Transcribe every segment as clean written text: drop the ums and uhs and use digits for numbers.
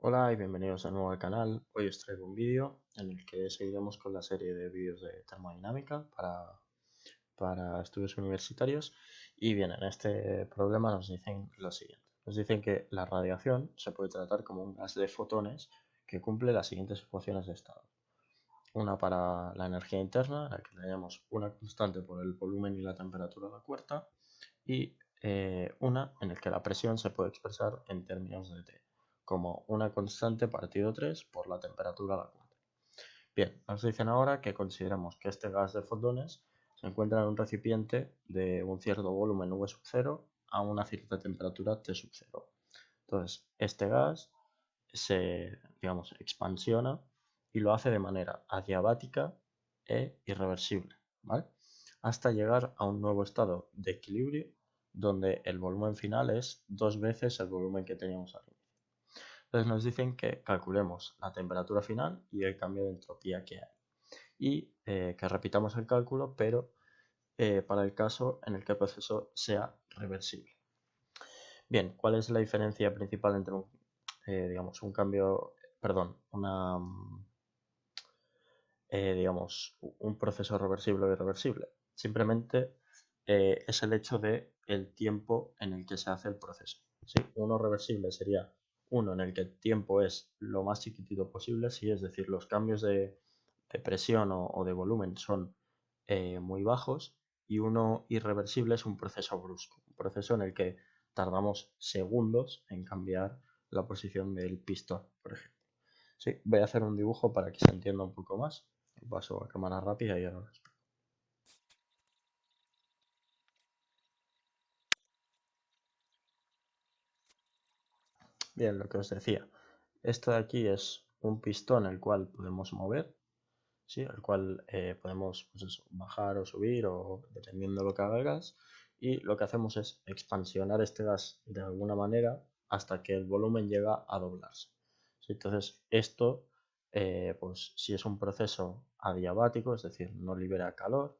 Hola y bienvenidos de nuevo al canal. Hoy os traigo un vídeo en el que seguiremos con la serie de vídeos de termodinámica para estudios universitarios. Y bien, en este problema nos dicen lo siguiente. Nos dicen que la radiación se puede tratar como un gas de fotones que cumple las siguientes ecuaciones de estado. Una para la energía interna, en la que tenemos una constante por el volumen y la temperatura de la cuerda, y una en la que la presión se puede expresar en términos de T, como una constante partido 3 por la temperatura a la cuarta. Bien, nos dicen ahora que consideremos que este gas de fotones se encuentra en un recipiente de un cierto volumen V sub 0 a una cierta temperatura T sub 0. Entonces, este gas se, expansiona y lo hace de manera adiabática e irreversible, ¿vale? Hasta llegar a un nuevo estado de equilibrio donde el volumen final es 2 veces el volumen que teníamos al inicio. Entonces nos dicen que calculemos la temperatura final y el cambio de entropía que hay. Y que repitamos el cálculo, pero para el caso en el que el proceso sea reversible. Bien, ¿cuál es la diferencia principal entre un cambio, perdón, un proceso reversible o irreversible? Simplemente es el hecho de el tiempo en el que se hace el proceso. ¿Sí? Uno reversible sería uno en el que el tiempo es lo más chiquitito posible, ¿sí? Es decir, los cambios de presión o de volumen son muy bajos, y uno irreversible es un proceso brusco, un proceso en el que tardamos segundos en cambiar la posición del pistón, por ejemplo. Sí, voy a hacer un dibujo para que se entienda un poco más. Paso a cámara rápida y ahora lo explico. Bien, lo que os decía. Esto de aquí es un pistón el cual podemos mover, ¿sí? El cual podemos bajar o subir o dependiendo de lo que haga el gas. Y lo que hacemos es expansionar este gas de alguna manera hasta que el volumen llega a doblarse. ¿Sí? Entonces, esto, pues si es un proceso adiabático, es decir, no libera calor,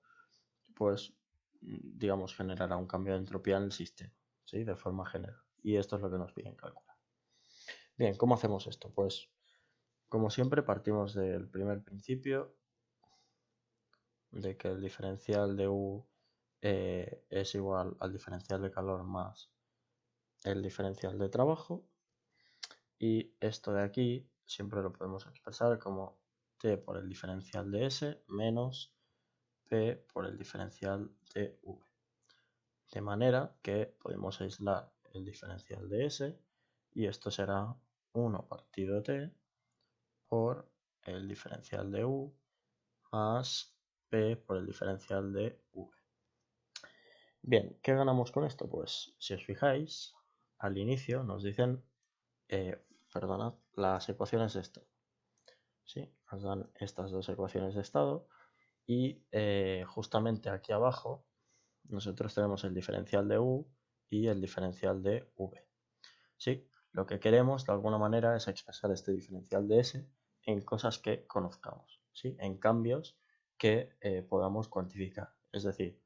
pues digamos generará un cambio de entropía en el sistema, ¿sí? De forma general. Y esto es lo que nos piden calcular. Bien, ¿cómo hacemos esto? Pues como siempre partimos del primer principio de que el diferencial de U es igual al diferencial de calor más el diferencial de trabajo, y esto de aquí siempre lo podemos expresar como T por el diferencial de S menos P por el diferencial de V. De manera que podemos aislar el diferencial de S y esto será 1 partido T por el diferencial de U más P por el diferencial de V. Bien, ¿qué ganamos con esto? Pues si os fijáis, al inicio nos dicen, perdonad, las ecuaciones de estado. ¿Sí? Nos dan estas dos ecuaciones de estado y justamente aquí abajo nosotros tenemos el diferencial de U y el diferencial de V. ¿Sí? Lo que queremos de alguna manera es expresar este diferencial de S en cosas que conozcamos, ¿sí? En cambios que podamos cuantificar. Es decir,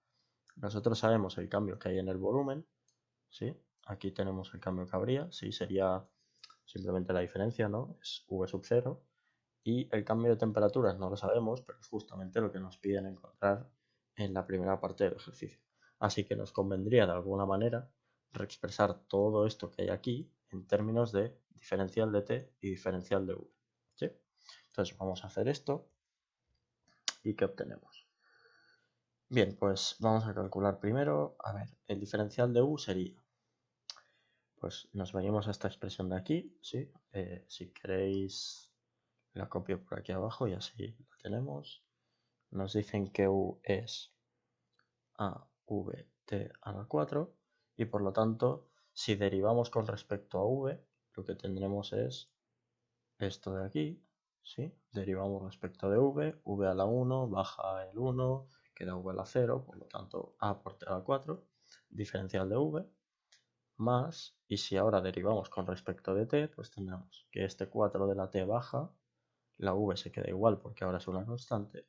nosotros sabemos el cambio que hay en el volumen, ¿sí? Aquí tenemos el cambio que habría, ¿sí? Sería simplemente la diferencia, ¿no? Es V sub 0. Y el cambio de temperaturas no lo sabemos, pero es justamente lo que nos piden encontrar en la primera parte del ejercicio. Así que nos convendría de alguna manera reexpresar todo esto que hay aquí en términos de diferencial de T y diferencial de V. ¿Sí? Entonces vamos a hacer esto y ¿qué obtenemos? Bien, pues vamos a calcular primero, a ver, el diferencial de U sería, pues nos venimos a esta expresión de aquí, ¿sí? Si queréis la copio por aquí abajo y así la tenemos. Nos dicen que U es AVT a la 4 y por lo tanto, si derivamos con respecto a V, lo que tendremos es esto de aquí, ¿sí? Derivamos respecto de V a la 1 baja el 1, queda V a la 0, por lo tanto A por T a la 4, diferencial de V, más, y si ahora derivamos con respecto de T, pues tendremos que este 4 de la T baja, la V se queda igual porque ahora es una constante,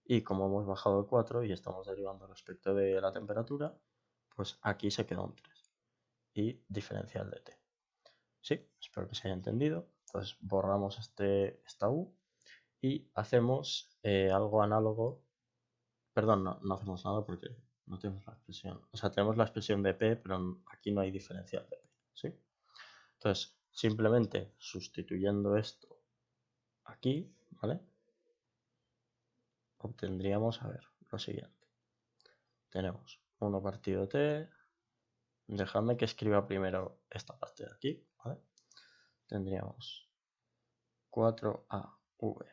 y como hemos bajado el 4 y estamos derivando respecto de la temperatura, pues aquí se queda un 3 y diferencial de T. Sí, espero que se haya entendido. Entonces borramos esta u y hacemos algo análogo. Perdón, no hacemos nada porque no tenemos la expresión. O sea, tenemos la expresión de p, pero aquí no hay diferencial de p, ¿sí? Entonces, simplemente sustituyendo esto aquí, ¿vale? Obtendríamos, a ver, lo siguiente. Tenemos 1 partido t. Dejadme que escriba primero esta parte de aquí, ¿vale? Tendríamos 4av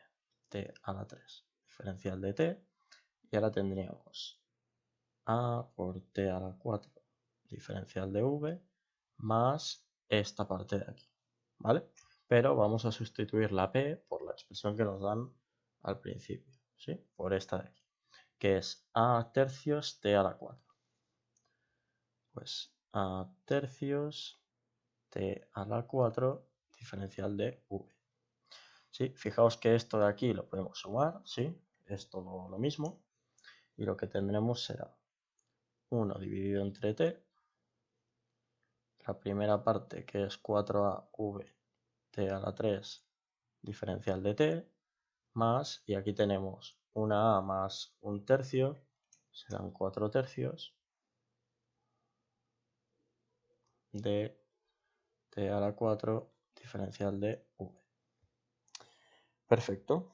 t a la 3 diferencial de t. Y ahora tendríamos a por t a la 4 diferencial de v más esta parte de aquí, ¿vale? Pero vamos a sustituir la p por la expresión que nos dan al principio, ¿sí? Por esta de aquí, que es a tercios t a la 4. Pues a tercios t a la 4 diferencial de v. ¿Sí? Fijaos que esto de aquí lo podemos sumar, ¿sí? Es todo lo mismo. Y lo que tendremos será 1 dividido entre t, la primera parte que es 4av t a la 3 diferencial de t, más, y aquí tenemos una a más un tercio, serán 4 tercios de t a la 4 diferencial de v. Perfecto.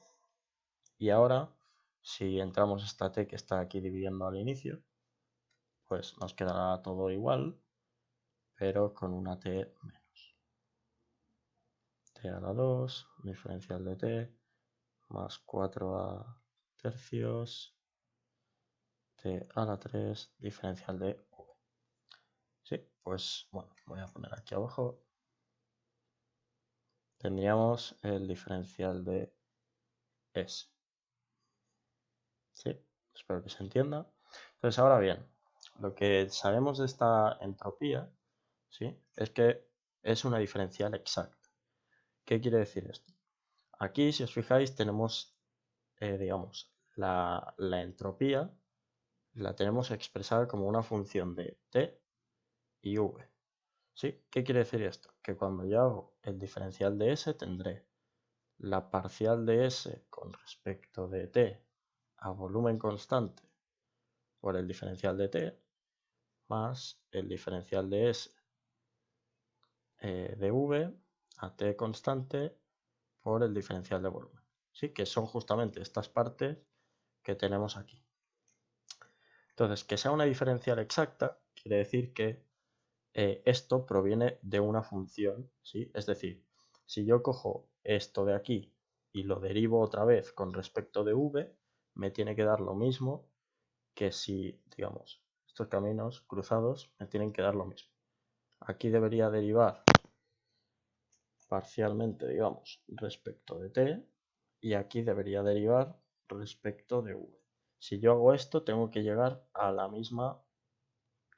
Y ahora, si entramos esta t que está aquí dividiendo al inicio, pues nos quedará todo igual, pero con una t menos. T a la 2, diferencial de t, más 4a tercios, t a la 3, diferencial de v. Sí, pues bueno, voy a poner aquí abajo. Tendríamos el diferencial de s. Sí, espero que se entienda. Entonces, ahora bien, lo que sabemos de esta entropía, ¿sí? Es que es una diferencial exacta. ¿Qué quiere decir esto? Aquí, si os fijáis, tenemos, digamos, la entropía la tenemos expresada como una función de t y v. ¿Sí? ¿Qué quiere decir esto? Que cuando yo hago el diferencial de s tendré la parcial de s con respecto de t a volumen constante por el diferencial de t más el diferencial de s de v a t constante por el diferencial de volumen. ¿Sí? Que son justamente estas partes que tenemos aquí. Entonces, que sea una diferencial exacta quiere decir que esto proviene de una función, ¿sí? Es decir, si yo cojo esto de aquí y lo derivo otra vez con respecto de v, me tiene que dar lo mismo que si, digamos, estos caminos cruzados me tienen que dar lo mismo. Aquí debería derivar parcialmente, digamos, respecto de t, y aquí debería derivar respecto de v. Si yo hago esto, tengo que llegar a la misma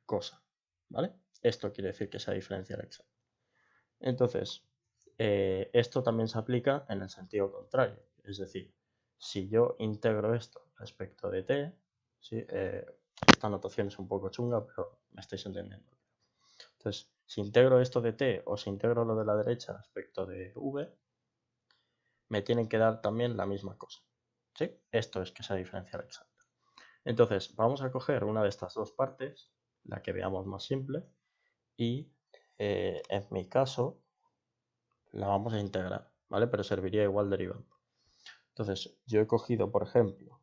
cosa, ¿vale? Esto quiere decir que sea diferencial exacta. Entonces, esto también se aplica en el sentido contrario. Es decir, si yo integro esto respecto de t, ¿sí? Esta notación es un poco chunga, pero me estáis entendiendo. Entonces, si integro esto de t o si integro lo de la derecha respecto de v, me tienen que dar también la misma cosa. ¿Sí? Esto es que sea diferencial exacta. Entonces, vamos a coger una de estas dos partes, la que veamos más simple, y en mi caso la vamos a integrar, ¿vale? Pero serviría igual derivando. Entonces, yo he cogido, por ejemplo,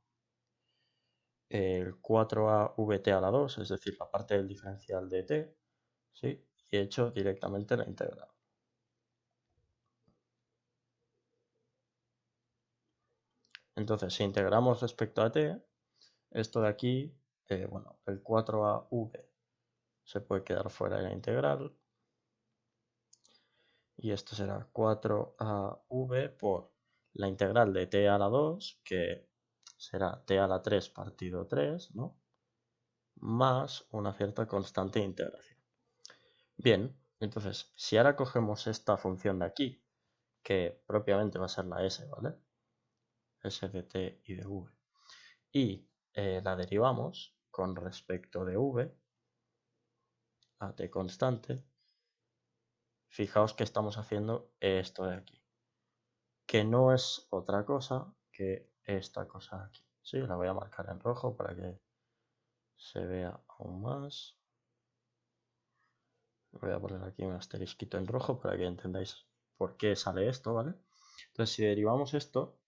el 4avt a la 2, es decir, la parte del diferencial de t, ¿sí? Y he hecho directamente la integral. Entonces, si integramos respecto a t, esto de aquí, bueno, el 4av se puede quedar fuera de la integral. Y esto será 4av por la integral de t a la 2, que será t a la 3 partido 3, ¿no? Más una cierta constante de integración. Bien, entonces, si ahora cogemos esta función de aquí, que propiamente va a ser la s, ¿vale? S de t y de v, y la derivamos con respecto de v a t constante, fijaos que estamos haciendo esto de aquí, que no es otra cosa que esta cosa aquí. Sí, la voy a marcar en rojo para que se vea aún más. Voy a poner aquí un asterisquito en rojo para que entendáis por qué sale esto, ¿vale? Entonces, si derivamos esto,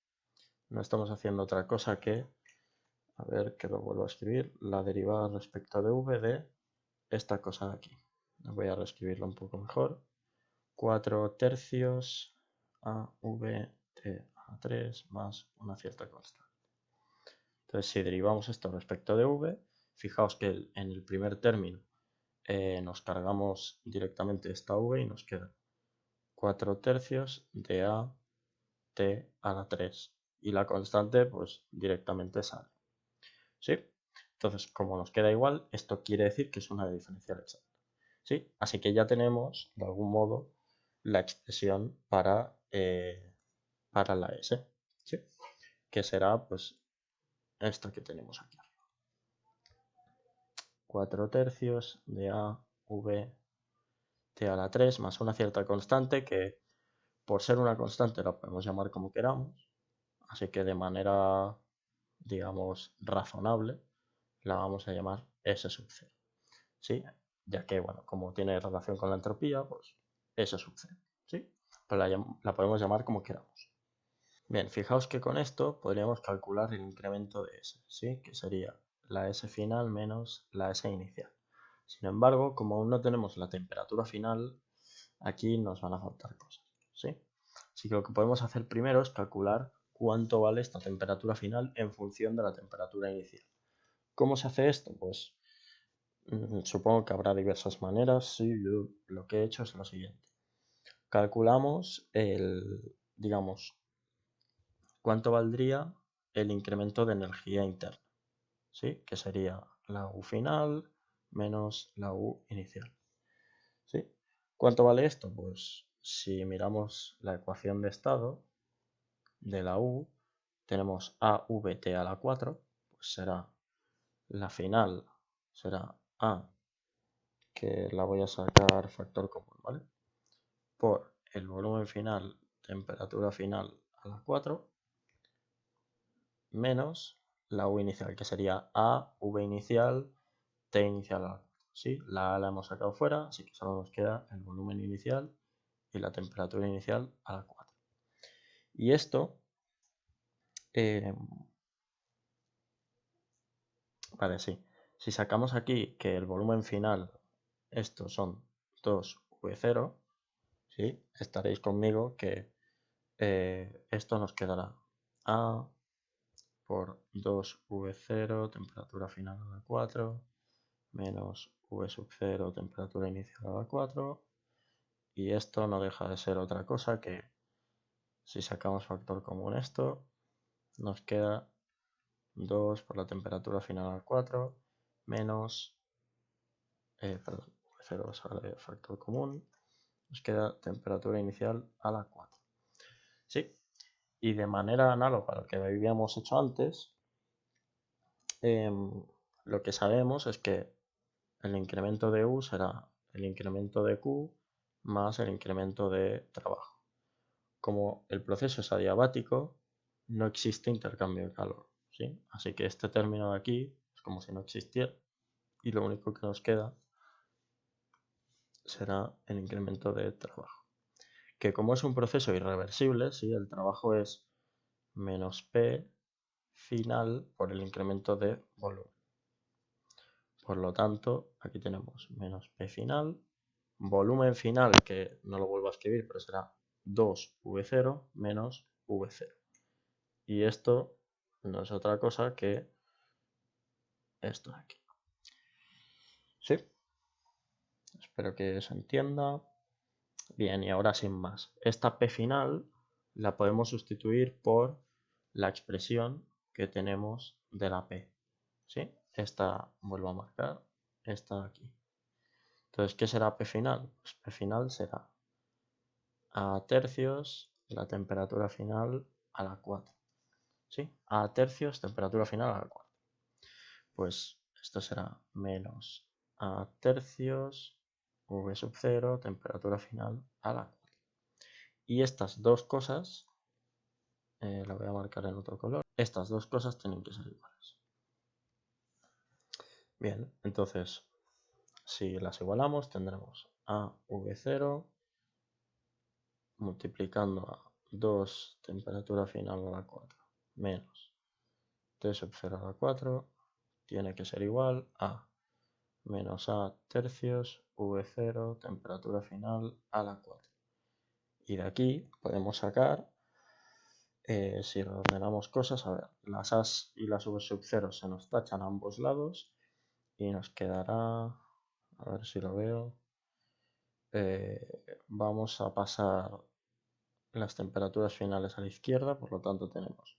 no estamos haciendo otra cosa que, a ver, que lo vuelvo a escribir, la derivada respecto de v de esta cosa de aquí. Voy a reescribirlo un poco mejor. 4 tercios a v t a 3 más una cierta constante. Entonces, si derivamos esto respecto de v, fijaos que en el primer término nos cargamos directamente esta v y nos queda 4 tercios de a t a la 3. Y la constante, pues directamente sale. ¿Sí? Entonces, como nos queda igual, esto quiere decir que es una diferencial exacta. ¿Sí? Así que ya tenemos, de algún modo, la expresión para la S. ¿Sí? Que será, pues, esta que tenemos aquí. 4 tercios de a v t a la 3 más una cierta constante que, por ser una constante, la podemos llamar como queramos. Así que de manera, digamos, razonable, la vamos a llamar S sub 0. ¿Sí? Ya que, bueno, como tiene relación con la entropía, pues S sub 0. ¿Sí? Pues la podemos llamar como queramos. Bien, fijaos que con esto podríamos calcular el incremento de S, ¿sí? Que sería la S final menos la S inicial. Sin embargo, como aún no tenemos la temperatura final, aquí nos van a faltar cosas, ¿sí? Así que lo que podemos hacer primero es calcular cuánto vale esta temperatura final en función de la temperatura inicial. ¿Cómo se hace esto? Pues supongo que habrá diversas maneras. Sí, yo lo que he hecho es lo siguiente. Calculamos digamos, cuánto valdría el incremento de energía interna, ¿sí? Que sería la U final menos la U inicial, ¿sí? ¿Cuánto vale esto? Pues si miramos la ecuación de estado de la U, tenemos AVT a la 4, pues será la final, será A, que la voy a sacar factor común, ¿vale? Por el volumen final, temperatura final a la 4, menos la U inicial, que sería A, V inicial, T inicial a la 4. ¿Sí? La A la hemos sacado fuera, así que solo nos queda el volumen inicial y la temperatura inicial a la 4. Y esto, vale, sí. Si sacamos aquí que el volumen final, estos son 2V0, ¿sí? Estaréis conmigo que esto nos quedará A por 2V0, temperatura final a la 4, menos V sub 0, temperatura inicial a la 4, y esto no deja de ser otra cosa que, si sacamos factor común esto, nos queda 2 por la temperatura final a la 4, menos, perdón, V0 sale factor común, nos queda temperatura inicial a la 4. ¿Sí? Y de manera análoga a lo que habíamos hecho antes, lo que sabemos es que el incremento de U será el incremento de Q más el incremento de trabajo. Como el proceso es adiabático, no existe intercambio de calor, ¿sí? Así que este término de aquí es como si no existiera y lo único que nos queda será el incremento de trabajo. Que como es un proceso irreversible, ¿sí? El trabajo es menos P final por el incremento de volumen. Por lo tanto, aquí tenemos menos P final, volumen final, que no lo vuelvo a escribir, pero será 2V0 menos V0. Y esto no es otra cosa que esto de aquí. ¿Sí? Espero que se entienda. Bien, y ahora sin más. Esta P final la podemos sustituir por la expresión que tenemos de la P. ¿Sí? Esta vuelvo a marcar, esta de aquí. Entonces, ¿qué será P final? Pues P final será a tercios la temperatura final a la 4. ¿Sí? A tercios temperatura final a la 4. Pues esto será menos a tercios V sub 0 temperatura final a la 4. Y estas dos cosas la voy a marcar en otro color. Estas dos cosas tienen que ser iguales. Bien, entonces, si las igualamos, tendremos a v0 multiplicando a 2 temperatura final a la 4 menos t sub 0 a la 4 tiene que ser igual a menos a tercios v0 temperatura final a la 4. Y de aquí podemos sacar, si ordenamos cosas, a ver, las a y las v sub 0 se nos tachan a ambos lados y nos quedará, a ver si lo veo, vamos a pasar las temperaturas finales a la izquierda, por lo tanto tenemos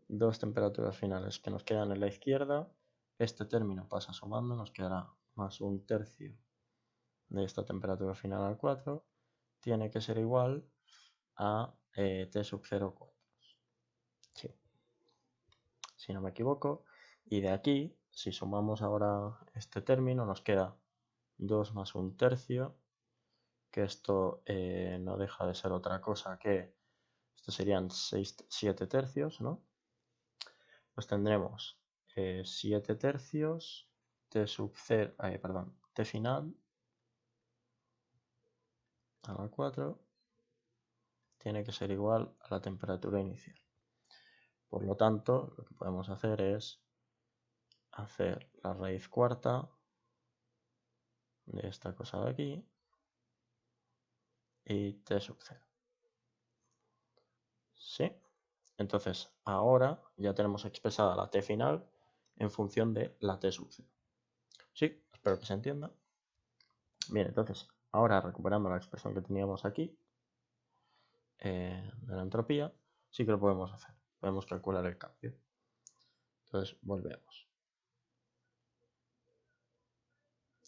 dos temperaturas finales que nos quedan en la izquierda. Este término pasa sumando, nos quedará más un tercio de esta temperatura final al 4. Tiene que ser igual a T sub 0 cuartos. Sí. Si no me equivoco. Y de aquí, si sumamos ahora este término, nos queda 2 más un tercio, que esto no deja de ser otra cosa que, esto serían 7 tercios, ¿no? Pues tendremos 7 tercios, T sub 0, perdón, T final a la 4 tiene que ser igual a la temperatura inicial. Por lo tanto, lo que podemos hacer es hacer la raíz cuarta de esta cosa de aquí y T sub 0. ¿Sí? Entonces, ahora ya tenemos expresada la T final en función de la T sub 0. ¿Sí? Espero que se entienda. Bien, entonces, ahora recuperando la expresión que teníamos aquí de la entropía, sí que lo podemos hacer. Podemos calcular el cambio. Entonces, volvemos.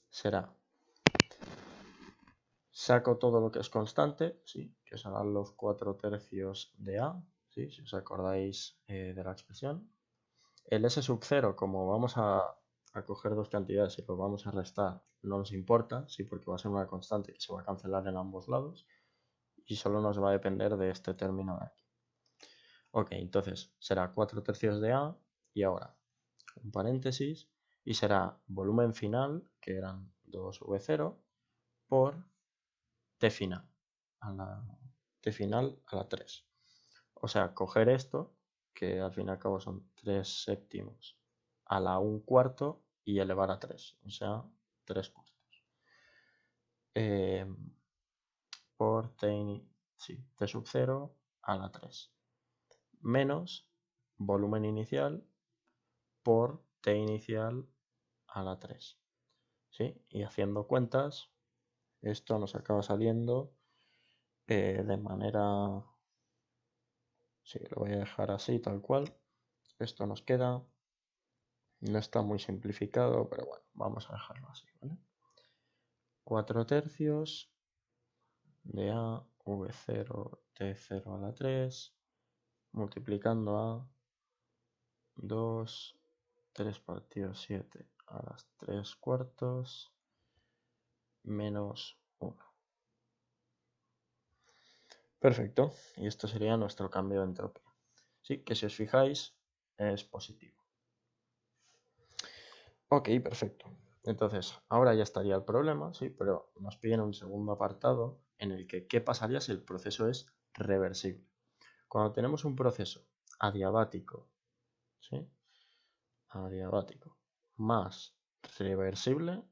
Será, saco todo lo que es constante, ¿sí? Que serán los 4 tercios de A, ¿sí? Si os acordáis de la expresión. El S sub 0, como vamos a coger dos cantidades y lo vamos a restar, no nos importa, ¿sí? Porque va a ser una constante que se va a cancelar en ambos lados y solo nos va a depender de este término de aquí. Ok, entonces será 4 tercios de A y ahora un paréntesis y será volumen final, que eran 2V0, por T final a la 3. O sea, coger esto, que al fin y al cabo son 3 séptimos a la 1 cuarto y elevar a 3, o sea, 3 cuartos. Por T sub 0 a la 3 menos volumen inicial por T inicial a la 3. ¿Sí? Y haciendo cuentas, esto nos acaba saliendo de manera... Sí, lo voy a dejar así, tal cual. Esto nos queda... No está muy simplificado, pero bueno, vamos a dejarlo así, ¿vale? 4 tercios de A, V0, T0 a la 3, multiplicando a 2, 3 partido 7 a las 3 cuartos, menos 1. Perfecto, y esto sería nuestro cambio de entropía. Sí, que si os fijáis es positivo. Ok, perfecto. Entonces, ahora ya estaría el problema, sí, pero nos piden un segundo apartado en el que qué pasaría si el proceso es reversible. Cuando tenemos un proceso adiabático, ¿sí? Adiabático más reversible,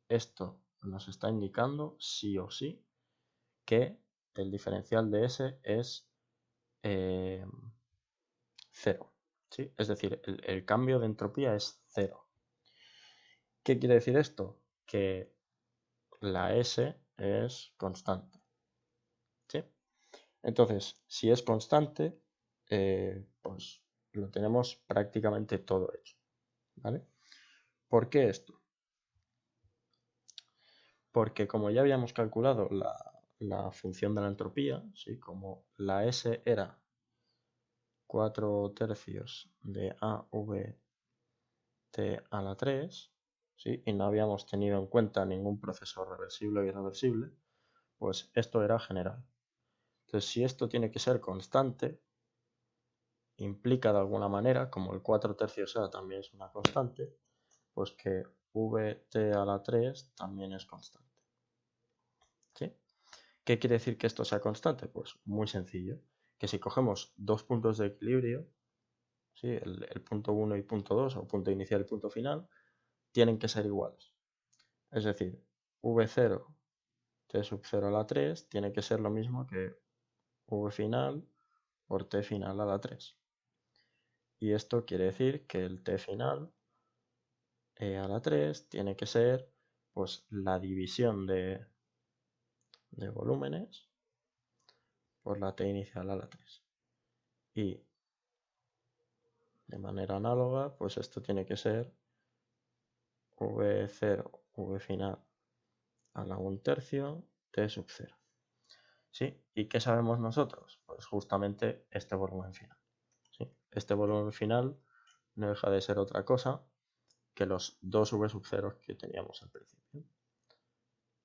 esto nos está indicando sí o sí que el diferencial de S es 0. ¿Sí? Es decir, el cambio de entropía es 0. ¿Qué quiere decir esto? Que la S es constante. ¿Sí? Entonces, si es constante, pues lo tenemos prácticamente todo hecho. ¿Vale? ¿Por qué esto? Porque como ya habíamos calculado la función de la entropía, ¿sí? Como la S era 4 tercios de AVT a la 3, ¿sí? Y no habíamos tenido en cuenta ningún proceso reversible o irreversible, pues esto era general. Entonces, si esto tiene que ser constante, implica de alguna manera, como el 4/3 también es una constante, pues que vt a la 3 también es constante. ¿Sí? ¿Qué quiere decir que esto sea constante? Pues muy sencillo, que si cogemos dos puntos de equilibrio, ¿sí? el punto 1 y punto 2, o punto inicial y punto final, tienen que ser iguales. Es decir, v0 t sub 0 a la 3 tiene que ser lo mismo que v final por t final a la 3. Y esto quiere decir que el t final a la 3 tiene que ser pues la división de volúmenes por la t inicial a la 3. Y de manera análoga, pues esto tiene que ser v0, v final a la 1/3 t sub 0. ¿Sí? ¿Y qué sabemos nosotros? Pues justamente este volumen final. ¿Sí? Este volumen final no deja de ser otra cosa que los dos v sub 0 que teníamos al principio.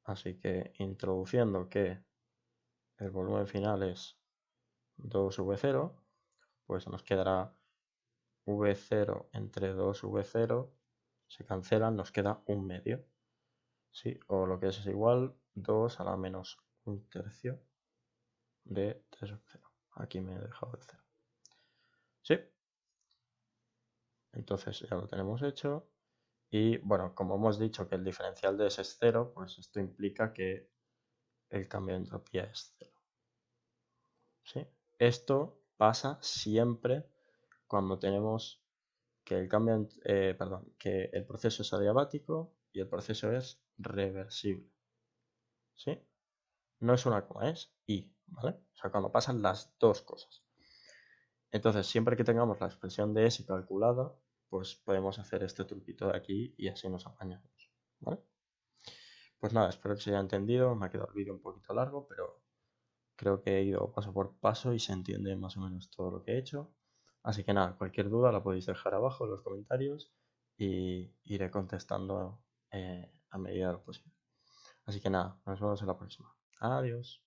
Así que introduciendo que el volumen final es 2v0, pues nos quedará v0 entre 2v0, se cancelan, nos queda un medio. ¿Sí? O lo que es igual 2 a la menos 1/3 de t sub 0. Aquí me he dejado el 0. ¿Sí? Entonces ya lo tenemos hecho. Y bueno, como hemos dicho que el diferencial de S es 0, pues esto implica que el cambio de entropía es 0. ¿Sí? Esto pasa siempre cuando tenemos que que el proceso es adiabático y el proceso es reversible. ¿Sí? No es una coma, es y, ¿vale? O sea, cuando pasan las dos cosas. Entonces, siempre que tengamos la expresión de S calculada, pues podemos hacer este truquito de aquí y así nos apañamos, ¿vale? Pues nada, espero que se haya entendido. Me ha quedado el vídeo un poquito largo, pero creo que he ido paso por paso y se entiende más o menos todo lo que he hecho. Así que nada, cualquier duda la podéis dejar abajo en los comentarios y iré contestando a medida de lo posible. Así que nada, nos vemos en la próxima. Adiós.